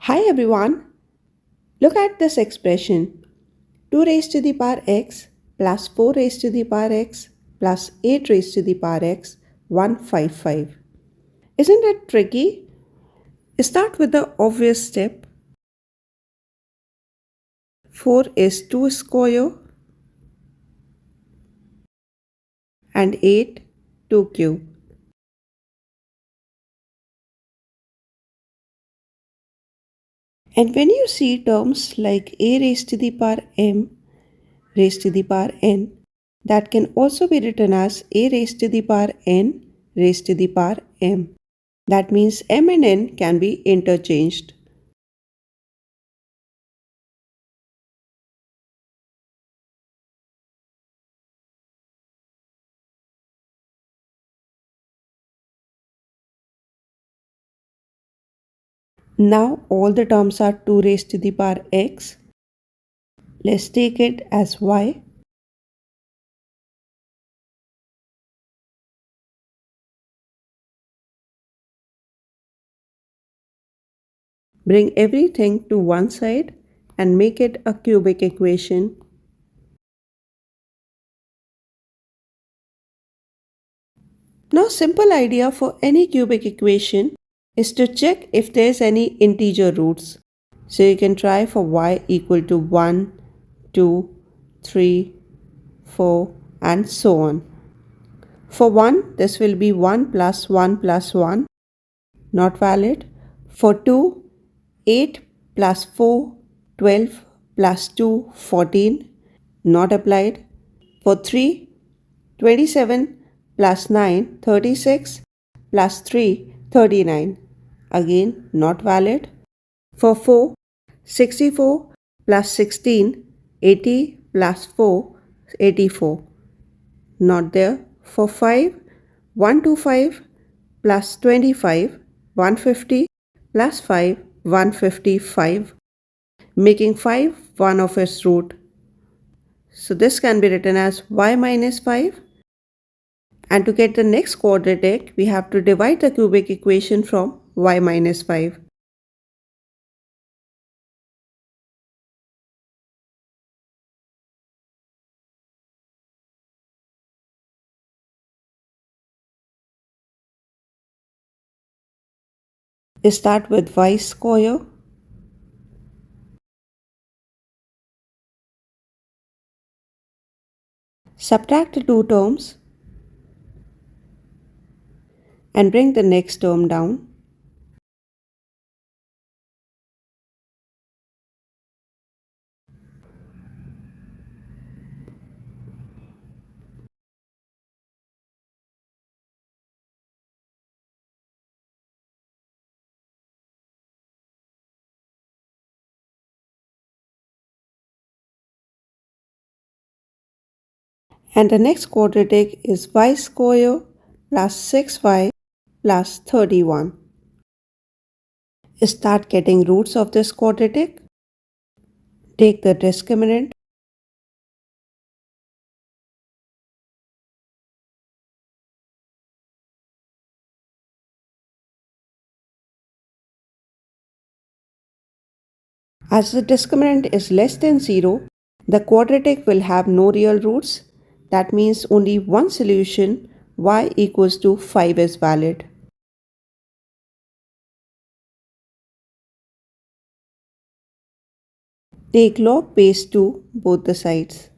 Hi everyone, look at this expression 2 raised to the power x plus 4 raised to the power x plus 8 raised to the power x 155. Isn't it tricky? Start with the obvious step. 4 is 2 square and 8 2 cube. And when you see terms like a raised to the power m raised to the power n, that can also be written as a raised to the power n raised to the power m. That means m and n can be interchanged. Now all the terms are 2 raised to the power x. Let's take it as y. Bring everything to one side and make it a cubic equation. Now simple idea for any cubic equation is to check if there is any integer roots. So you can try for y equal to 1, 2, 3, 4 and so on. For 1 this will be 1 plus 1 plus 1, not valid. For 2, 8 plus 4, 12 plus 2, 14, not applied. For 3, 27 plus 9, 36 plus 3, 39, again not valid. For 4, 64 plus 16, 80 plus 4, 84, not there. For 5, 125 plus 25, 150 plus 5, 155, making 5 one of its root. So this can be written as y minus 5. And to get the next quadratic, we have to divide the cubic equation from y minus 5. Start with y square. Subtract the two terms and bring the next term down. And the next quadratic is y square plus 6y plus 31. Start getting roots of this quadratic. Take the discriminant. As the discriminant is less than 0, the quadratic will have no real roots. That means only one solution, y equals to 5, is valid. Take log base to both the sides.